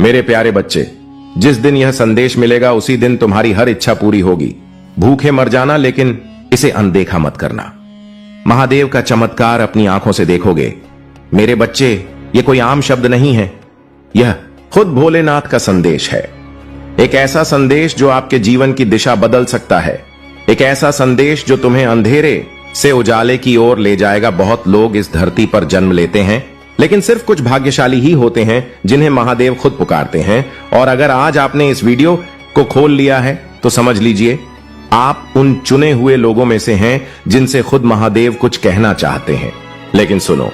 मेरे प्यारे बच्चे, जिस दिन यह संदेश मिलेगा उसी दिन तुम्हारी हर इच्छा पूरी होगी। भूखे मर जाना, लेकिन इसे अनदेखा मत करना। महादेव का चमत्कार अपनी आंखों से देखोगे। मेरे बच्चे, ये कोई आम शब्द नहीं है, यह खुद भोलेनाथ का संदेश है। एक ऐसा संदेश जो आपके जीवन की दिशा बदल सकता है। एक ऐसा संदेश जो तुम्हें अंधेरे से उजाले की ओर ले जाएगा। बहुत लोग इस धरती पर जन्म लेते हैं, लेकिन सिर्फ कुछ भाग्यशाली ही होते हैं जिन्हें महादेव खुद पुकारते हैं। और अगर आज आपने इस वीडियो को खोल लिया है तो समझ लीजिए आप उन चुने हुए लोगों में से हैं जिनसे खुद महादेव कुछ कहना चाहते हैं। लेकिन सुनो,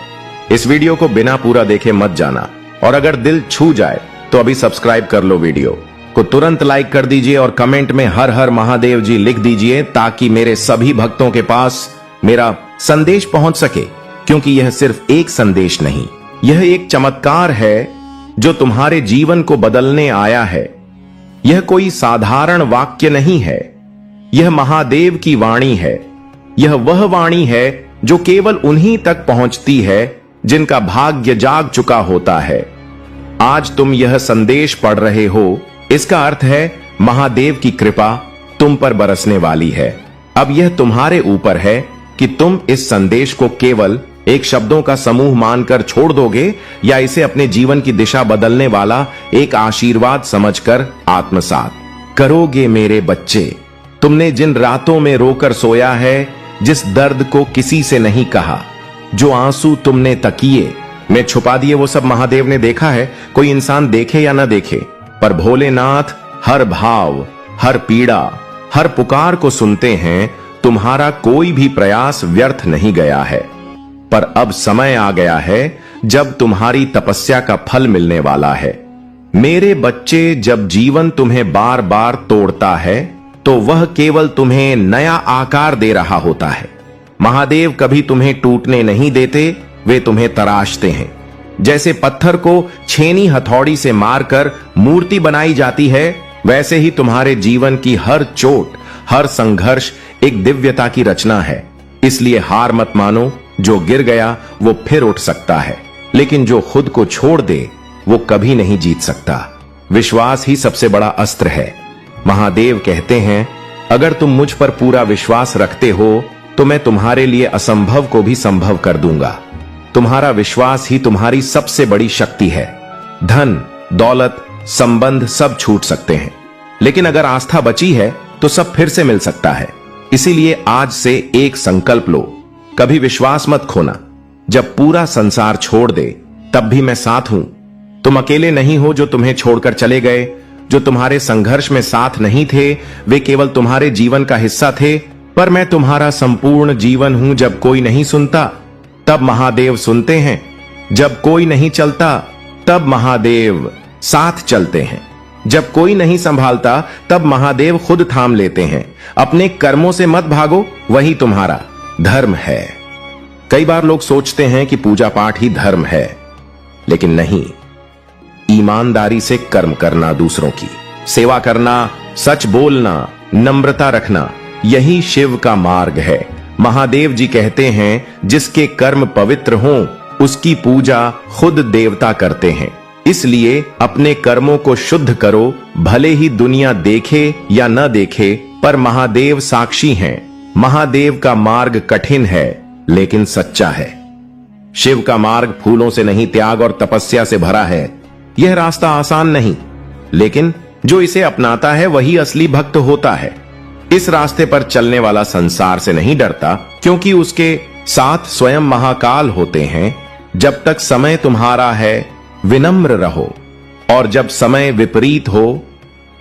इस वीडियो को बिना पूरा देखे मत जाना, और अगर दिल छू जाए तो अभी सब्सक्राइब कर लो। वीडियो को तुरंत लाइक कर दीजिए और कमेंट में हर हर महादेव जी लिख दीजिए, ताकि मेरे सभी भक्तों के पास मेरा संदेश पहुंच सके। क्योंकि यह सिर्फ एक संदेश नहीं, यह एक चमत्कार है जो तुम्हारे जीवन को बदलने आया है। यह कोई साधारण वाक्य नहीं है, यह महादेव की वाणी है। यह वह वाणी है जो केवल उन्हीं तक पहुंचती है जिनका भाग्य जाग चुका होता है। आज तुम यह संदेश पढ़ रहे हो, इसका अर्थ है महादेव की कृपा तुम पर बरसने वाली है। अब यह तुम्हारे ऊपर है कि तुम इस संदेश को केवल एक शब्दों का समूह मानकर छोड़ दोगे या इसे अपने जीवन की दिशा बदलने वाला एक आशीर्वाद समझकर आत्मसात करोगे। मेरे बच्चे, तुमने जिन रातों में रोकर सोया है, जिस दर्द को किसी से नहीं कहा, जो आंसू तुमने तकिए में छुपा दिए, वो सब महादेव ने देखा है। कोई इंसान देखे या ना देखे, पर भोलेनाथ हर भाव, हर पीड़ा, हर पुकार को सुनते हैं। तुम्हारा कोई भी प्रयास व्यर्थ नहीं गया है। पर अब समय आ गया है जब तुम्हारी तपस्या का फल मिलने वाला है। मेरे बच्चे, जब जीवन तुम्हें बार बार तोड़ता है तो वह केवल तुम्हें नया आकार दे रहा होता है। महादेव कभी तुम्हें टूटने नहीं देते, वे तुम्हें तराशते हैं। जैसे पत्थर को छेनी हथौड़ी से मारकर मूर्ति बनाई जाती है, वैसे ही तुम्हारे जीवन की हर चोट, हर संघर्ष एक दिव्यता की रचना है। इसलिए हार मत मानो। जो गिर गया वो फिर उठ सकता है, लेकिन जो खुद को छोड़ दे वो कभी नहीं जीत सकता। विश्वास ही सबसे बड़ा अस्त्र है। महादेव कहते हैं, अगर तुम मुझ पर पूरा विश्वास रखते हो तो मैं तुम्हारे लिए असंभव को भी संभव कर दूंगा। तुम्हारा विश्वास ही तुम्हारी सबसे बड़ी शक्ति है। धन, दौलत, संबंध सब छूट सकते हैं, लेकिन अगर आस्था बची है तो सब फिर से मिल सकता है। इसीलिए आज से एक संकल्प लो, कभी विश्वास मत खोना। जब पूरा संसार छोड़ दे तब भी मैं साथ हूं। तुम अकेले नहीं हो जो तुम्हें छोड़कर चले गए। जो तुम्हारे संघर्ष में साथ नहीं थे वे केवल तुम्हारे जीवन का हिस्सा थे, पर मैं तुम्हारा संपूर्ण जीवन हूं। जब कोई नहीं सुनता तब महादेव सुनते हैं, जब कोई नहीं चलता तब महादेव साथ चलते हैं, जब कोई नहीं संभालता तब महादेव खुद थाम लेते हैं। अपने कर्मों से मत भागो, वही तुम्हारा धर्म है। कई बार लोग सोचते हैं कि पूजा पाठ ही धर्म है, लेकिन नहीं। ईमानदारी से कर्म करना, दूसरों की सेवा करना, सच बोलना, नम्रता रखना, यही शिव का मार्ग है। महादेव जी कहते हैं, जिसके कर्म पवित्र हों उसकी पूजा खुद देवता करते हैं। इसलिए अपने कर्मों को शुद्ध करो, भले ही दुनिया देखे या न देखे, पर महादेव साक्षी हैं। महादेव का मार्ग कठिन है लेकिन सच्चा है। शिव का मार्ग फूलों से नहीं, त्याग और तपस्या से भरा है। यह रास्ता आसान नहीं, लेकिन जो इसे अपनाता है वही असली भक्त होता है। इस रास्ते पर चलने वाला संसार से नहीं डरता, क्योंकि उसके साथ स्वयं महाकाल होते हैं। जब तक समय तुम्हारा है विनम्र रहो, और जब समय विपरीत हो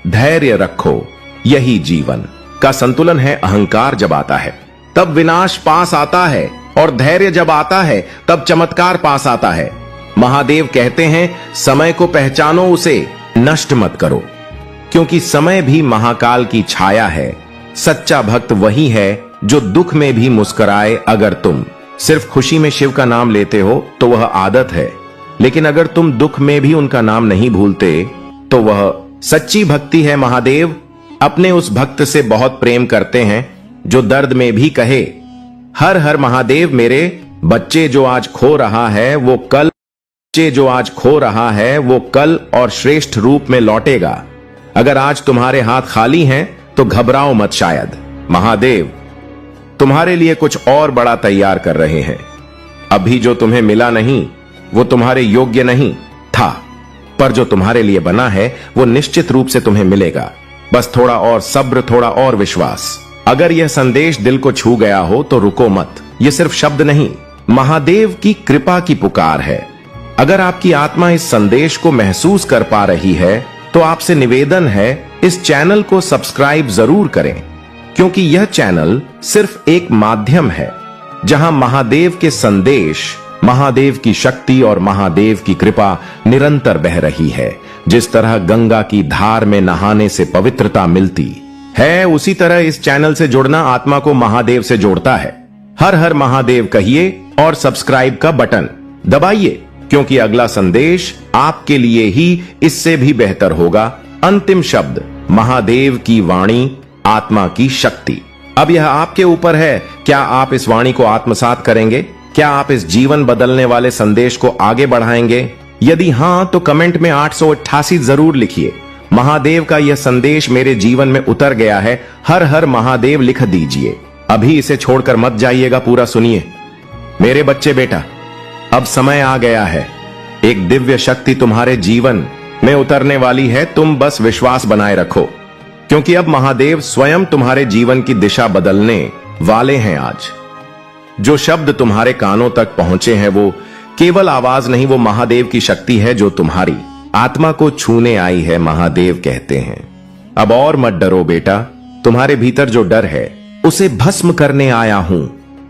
धैर्य रखो। यही जीवन का संतुलन है। अहंकार जब आता है तब विनाश पास आता है, और धैर्य जब आता है तब चमत्कार पास आता है। महादेव कहते हैं, समय को पहचानो, उसे नष्ट मत करो, क्योंकि समय भी महाकाल की छाया है। सच्चा भक्त वही है जो दुख में भी मुस्कुराए। अगर तुम सिर्फ खुशी में शिव का नाम लेते हो तो वह आदत है, लेकिन अगर तुम दुख में भी उनका नाम नहीं भूलते तो वह सच्ची भक्ति है। महादेव अपने उस भक्त से बहुत प्रेम करते हैं जो दर्द में भी कहे, हर हर महादेव। मेरे बच्चे, जो आज खो रहा है वो कल बच्चे, जो आज खो रहा है वो कल और श्रेष्ठ रूप में लौटेगा। अगर आज तुम्हारे हाथ खाली हैं तो घबराओ मत, शायद महादेव तुम्हारे लिए कुछ और बड़ा तैयार कर रहे हैं। अभी जो तुम्हें मिला नहीं वो तुम्हारे योग्य नहीं था, पर जो तुम्हारे लिए बना है वो निश्चित रूप से तुम्हें मिलेगा। बस थोड़ा और सब्र, थोड़ा और विश्वास। अगर यह संदेश दिल को छू गया हो तो रुको मत। यह सिर्फ शब्द नहीं, महादेव की कृपा की पुकार है। अगर आपकी आत्मा इस संदेश को महसूस कर पा रही है तो आपसे निवेदन है, इस चैनल को सब्सक्राइब जरूर करें, क्योंकि यह चैनल सिर्फ एक माध्यम है जहां महादेव के संदेश, महादेव की शक्ति और महादेव की कृपा निरंतर बह रही है। जिस तरह गंगा की धार में नहाने से पवित्रता मिलती है, उसी तरह इस चैनल से जुड़ना आत्मा को महादेव से जोड़ता है। हर हर महादेव कहिए और सब्सक्राइब का बटन दबाइए, क्योंकि अगला संदेश आपके लिए ही इससे भी बेहतर होगा। अंतिम शब्द, महादेव की वाणी, आत्मा की शक्ति। अब यह आपके ऊपर है, क्या आप इस वाणी को आत्मसात करेंगे? क्या आप इस जीवन बदलने वाले संदेश को आगे बढ़ाएंगे? यदि हां तो कमेंट में 888 जरूर लिखिए। महादेव का यह संदेश मेरे जीवन में उतर गया है, हर हर महादेव लिख दीजिए। अभी इसे छोड़कर मत जाइएगा, पूरा सुनिए। मेरे बच्चे बेटा, अब समय आ गया है। एक दिव्य शक्ति तुम्हारे जीवन में उतरने वाली है, तुम बस विश्वास बनाए रखो, क्योंकि अब महादेव स्वयं तुम्हारे जीवन की दिशा बदलने वाले हैं। आज जो शब्द तुम्हारे कानों तक पहुंचे हैं वो केवल आवाज नहीं, वो महादेव की शक्ति है जो तुम्हारी आत्मा को छूने आई है। महादेव कहते हैं, अब और मत डरो बेटा, तुम्हारे भीतर जो डर है उसे भस्म करने आया हूं।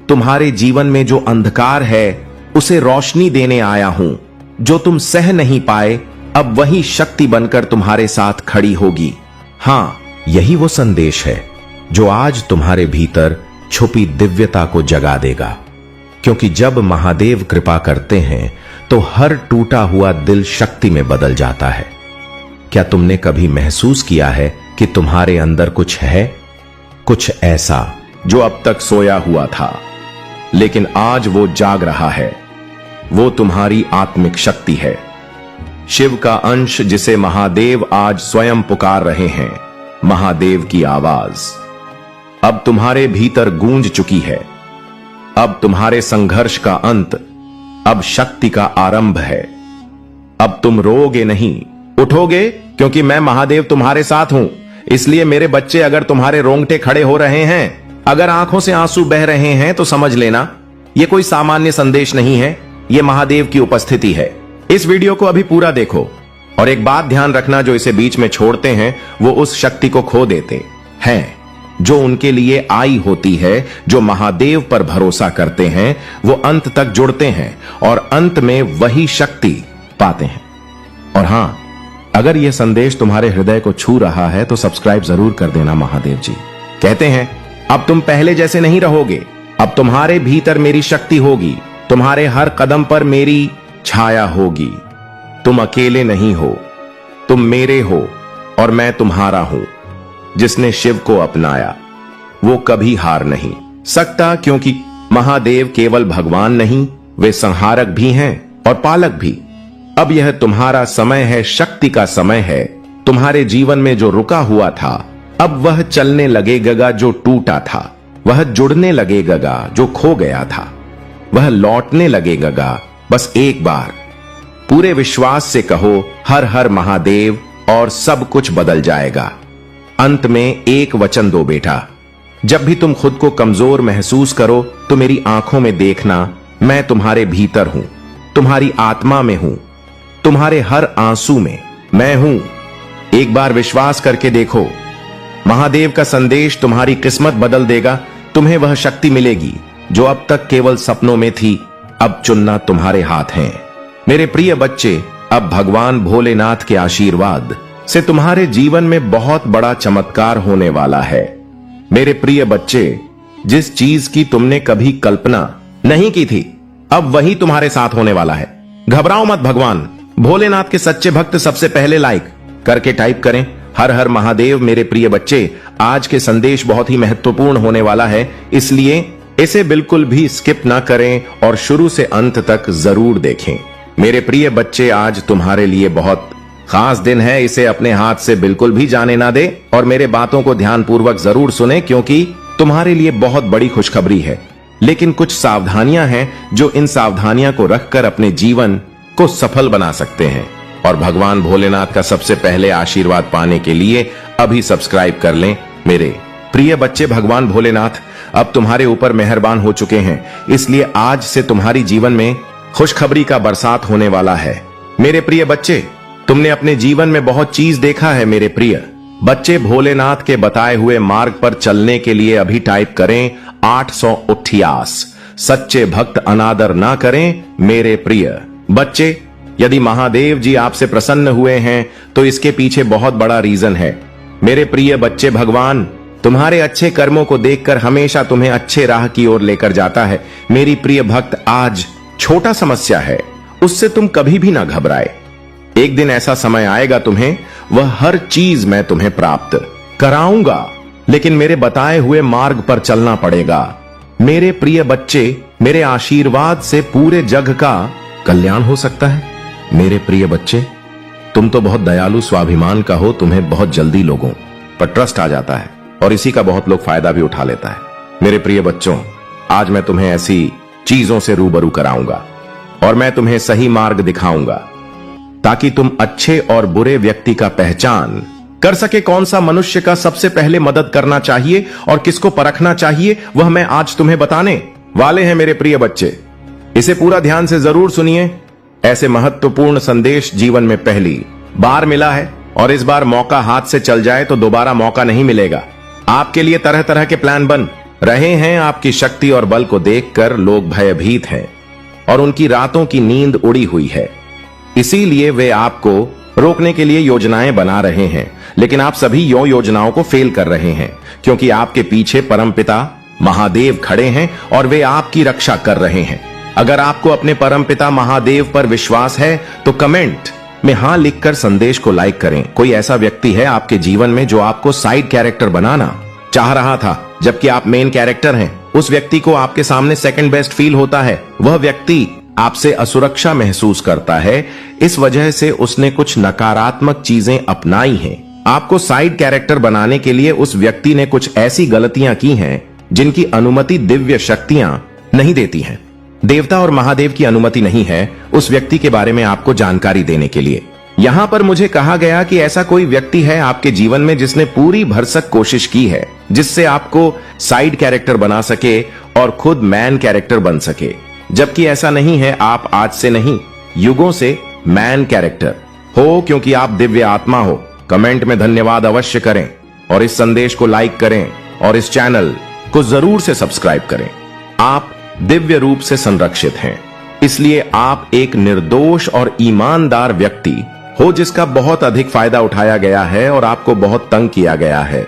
तुम्हारे जीवन में जो अंधकार है उसे रोशनी देने आया हूं। जो तुम सह नहीं पाए, अब वही शक्ति बनकर तुम्हारे साथ खड़ी होगी। हां, यही वो संदेश है जो आज तुम्हारे भीतर छुपी दिव्यता को जगा देगा, क्योंकि जब महादेव कृपा करते हैं तो हर टूटा हुआ दिल शक्ति में बदल जाता है। क्या तुमने कभी महसूस किया है कि तुम्हारे अंदर कुछ है, कुछ ऐसा जो अब तक सोया हुआ था, लेकिन आज वो जाग रहा है? वो तुम्हारी आत्मिक शक्ति है, शिव का अंश, जिसे महादेव आज स्वयं पुकार रहे हैं। महादेव की आवाज अब तुम्हारे भीतर गूंज चुकी है। अब तुम्हारे संघर्ष का अंत, अब शक्ति का आरंभ है। अब तुम रोओगे नहीं, उठोगे, क्योंकि मैं महादेव तुम्हारे साथ हूं। इसलिए मेरे बच्चे, अगर तुम्हारे रोंगटे खड़े हो रहे हैं, अगर आंखों से आंसू बह रहे हैं, तो समझ लेना यह कोई सामान्य संदेश नहीं है, यह महादेव की उपस्थिति है। इस वीडियो को अभी पूरा देखो और एक बात ध्यान रखना, जो इसे बीच में छोड़ते हैं वो उस शक्ति को खो देते हैं जो उनके लिए आई होती है। जो महादेव पर भरोसा करते हैं वो अंत तक जुड़ते हैं और अंत में वही शक्ति पाते हैं। और हां, अगर यह संदेश तुम्हारे हृदय को छू रहा है तो सब्सक्राइब जरूर कर देना। महादेव जी कहते हैं, अब तुम पहले जैसे नहीं रहोगे, अब तुम्हारे भीतर मेरी शक्ति होगी, तुम्हारे हर कदम पर मेरी छाया होगी। तुम अकेले नहीं हो, तुम मेरे हो और मैं तुम्हारा हूं। जिसने शिव को अपनाया वो कभी हार नहीं सकता, क्योंकि महादेव केवल भगवान नहीं, वे संहारक भी हैं और पालक भी। अब यह तुम्हारा समय है, शक्ति का समय है। तुम्हारे जीवन में जो रुका हुआ था, अब वह चलने लगेगा। जो टूटा था वह जुड़ने लगेगा, जो खो गया था वह लौटने लगेगा। बस एक बार पूरे विश्वास से कहो, हर हर महादेव, और सब कुछ बदल जाएगा। अंत में एक वचन दो बेटा, जब भी तुम खुद को कमजोर महसूस करो तो मेरी आंखों में देखना, मैं तुम्हारे भीतर हूं, तुम्हारी आत्मा में हूं, तुम्हारे हर आंसू में मैं हूं। एक बार विश्वास करके देखो, महादेव का संदेश तुम्हारी किस्मत बदल देगा। तुम्हें वह शक्ति मिलेगी जो अब तक केवल सपनों में थी। अब चुनना तुम्हारे हाथ है। मेरे प्रिय बच्चे, अब भगवान भोलेनाथ के आशीर्वाद से तुम्हारे जीवन में बहुत बड़ा चमत्कार होने वाला है। मेरे प्रिय बच्चे, जिस चीज की तुमने कभी कल्पना नहीं की थी, अब वही तुम्हारे साथ होने वाला है। घबराओ मत, भगवान भोलेनाथ के सच्चे भक्त सबसे पहले लाइक करके टाइप करें, हर हर महादेव। मेरे प्रिय बच्चे, आज के संदेश बहुत ही महत्वपूर्ण होने वाला है, इसलिए इसे बिल्कुल भी स्किप ना करें और शुरू से अंत तक जरूर देखें। मेरे प्रिय बच्चे, आज तुम्हारे लिए बहुत खास दिन है। इसे अपने हाथ से बिल्कुल भी जाने ना दे और मेरे बातों को ध्यानपूर्वक जरूर सुने, क्योंकि तुम्हारे लिए बहुत बड़ी खुशखबरी है। लेकिन कुछ सावधानियां हैं जो इन सावधानियां को रखकर अपने जीवन को सफल बना सकते हैं। और भगवान भोलेनाथ का सबसे पहले आशीर्वाद पाने के लिए अभी सब्सक्राइब कर लें। मेरे प्रिय बच्चे, भगवान भोलेनाथ अब तुम्हारे ऊपर मेहरबान हो चुके हैं, इसलिए आज से तुम्हारी जीवन में खुशखबरी का बरसात होने वाला है। मेरे प्रिय बच्चे, तुमने अपने जीवन में बहुत चीज देखा है। मेरे प्रिय बच्चे, भोलेनाथ के बताए हुए मार्ग पर चलने के लिए अभी टाइप करें 888। सच्चे भक्त अनादर ना करें। मेरे प्रिय बच्चे, यदि महादेव जी आपसे प्रसन्न हुए हैं तो इसके पीछे बहुत बड़ा रीजन है। मेरे प्रिय बच्चे, भगवान तुम्हारे अच्छे कर्मों को देखकर हमेशा तुम्हें अच्छे राह की ओर लेकर जाता है। मेरी प्रिय भक्त, आज छोटा समस्या है, उससे तुम कभी भी ना घबराए। एक दिन ऐसा समय आएगा, तुम्हें वह हर चीज मैं तुम्हें प्राप्त कराऊंगा, लेकिन मेरे बताए हुए मार्ग पर चलना पड़ेगा। मेरे प्रिय बच्चे, मेरे आशीर्वाद से पूरे जग का कल्याण हो सकता है। मेरे प्रिय बच्चे, तुम तो बहुत दयालु स्वाभिमान का हो, तुम्हें बहुत जल्दी लोगों पर ट्रस्ट आ जाता है और इसी का बहुत लोग फायदा भी उठा लेता है। मेरे प्रिय बच्चों, आज मैं तुम्हें ऐसी चीजों से रूबरू कराऊंगा और मैं तुम्हें सही मार्ग दिखाऊंगा ताकि तुम अच्छे और बुरे व्यक्ति का पहचान कर सके। कौन सा मनुष्य का सबसे पहले मदद करना चाहिए और किसको परखना चाहिए, वह मैं आज तुम्हें बताने वाले हैं। मेरे प्रिय बच्चे, इसे पूरा ध्यान से जरूर सुनिए। ऐसे महत्वपूर्ण संदेश जीवन में पहली बार मिला है और इस बार मौका हाथ से चल जाए तो दोबारा मौका नहीं मिलेगा। आपके लिए तरह तरह के प्लान बन रहे हैं। आपकी शक्ति और बल को देखकर लोग भयभीत हैं और उनकी रातों की नींद उड़ी हुई है। इसीलिए वे आपको रोकने के लिए योजनाएं बना रहे हैं, लेकिन आप सभी योजनाओं को फेल कर रहे हैं, क्योंकि आपके पीछे परमपिता महादेव खड़े हैं और वे आपकी रक्षा कर रहे हैं। अगर आपको अपने परमपिता महादेव पर विश्वास है तो कमेंट में हां लिखकर संदेश को लाइक करें। कोई ऐसा व्यक्ति है आपके जीवन में जो आपको साइड कैरेक्टर बनाना चाह रहा था, जबकि आप मेन कैरेक्टर हैं? उस व्यक्ति को आपके सामने सेकंड बेस्ट फील होता है। वह व्यक्ति आपसे असुरक्षा महसूस करता है, इस वजह से उसने कुछ नकारात्मक चीजें अपनाई हैं। आपको साइड कैरेक्टर बनाने के लिए उस व्यक्ति ने कुछ ऐसी गलतियां की हैं जिनकी अनुमति दिव्य शक्तियां नहीं देती हैं। देवता और महादेव की अनुमति नहीं है उस व्यक्ति के बारे में आपको जानकारी देने के लिए। यहां पर मुझे कहा गया कि ऐसा कोई व्यक्ति है आपके जीवन में जिसने पूरी भरसक कोशिश की है जिससे आपको साइड कैरेक्टर बना सके और खुद मैन कैरेक्टर बन सके, जबकि ऐसा नहीं है। आप आज से नहीं, युगों से मैन कैरेक्टर हो, क्योंकि आप दिव्य आत्मा हो। कमेंट में धन्यवाद अवश्य करें और इस संदेश को लाइक करें और इस चैनल को जरूर से सब्सक्राइब करें। आप दिव्य रूप से संरक्षित हैं, इसलिए आप एक निर्दोष और ईमानदार व्यक्ति हो जिसका बहुत अधिक फायदा उठाया गया है और आपको बहुत तंग किया गया है।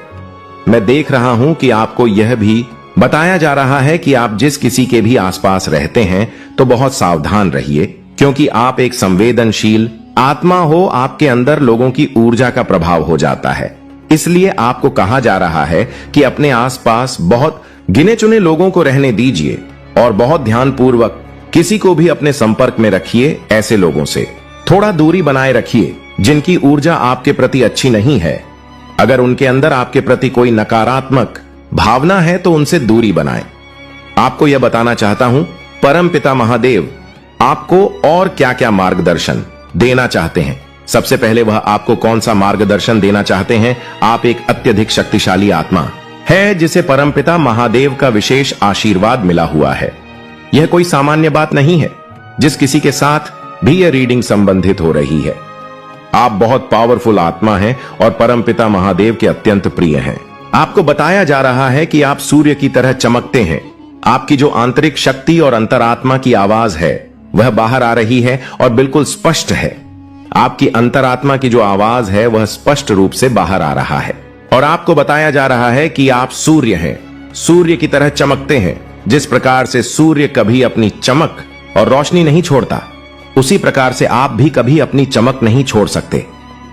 मैं देख रहा हूं कि आपको यह भी बताया जा रहा है कि आप जिस किसी के भी आसपास रहते हैं तो बहुत सावधान रहिए, क्योंकि आप एक संवेदनशील आत्मा हो। आपके अंदर लोगों की ऊर्जा का प्रभाव हो जाता है, इसलिए आपको कहा जा रहा है कि अपने आसपास बहुत गिने चुने लोगों को रहने दीजिए और बहुत ध्यानपूर्वक किसी को भी अपने संपर्क में रखिए। ऐसे लोगों से थोड़ा दूरी बनाए रखिए जिनकी ऊर्जा आपके प्रति अच्छी नहीं है। अगर उनके अंदर आपके प्रति कोई नकारात्मक भावना है तो उनसे दूरी बनाएं। आपको यह बताना चाहता हूं, परमपिता महादेव आपको और क्या क्या मार्गदर्शन देना चाहते हैं। सबसे पहले वह आपको कौन सा मार्गदर्शन देना चाहते हैं? आप एक अत्यधिक शक्तिशाली आत्मा है जिसे परमपिता महादेव का विशेष आशीर्वाद मिला हुआ है। यह कोई सामान्य बात नहीं है। जिस किसी के साथ भी यह रीडिंग संबंधित हो रही है, आप बहुत पावरफुल आत्मा हैं और परमपिता महादेव के अत्यंत प्रिय हैं। आपको बताया जा रहा है कि आप सूर्य की तरह चमकते हैं। आपकी जो आंतरिक शक्ति और अंतरात्मा की आवाज है वह बाहर आ रही है और बिल्कुल स्पष्ट है। आपकी अंतरात्मा की जो आवाज है वह स्पष्ट रूप से बाहर आ रहा है और आपको बताया जा रहा है कि आप सूर्य हैं, सूर्य की तरह चमकते हैं। जिस प्रकार से सूर्य कभी अपनी चमक और रोशनी नहीं छोड़ता, उसी प्रकार से आप भी कभी अपनी चमक नहीं छोड़ सकते।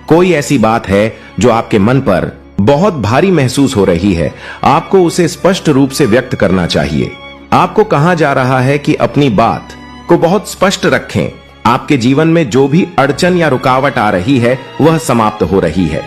कोई ऐसी बात है जो आपके मन पर बहुत भारी महसूस हो रही है, आपको उसे स्पष्ट रूप से व्यक्त करना चाहिए। आपको कहा जा रहा है कि अपनी बात को बहुत स्पष्ट रखें। आपके जीवन में जो भी अड़चन या रुकावट आ रही है वह समाप्त हो रही है।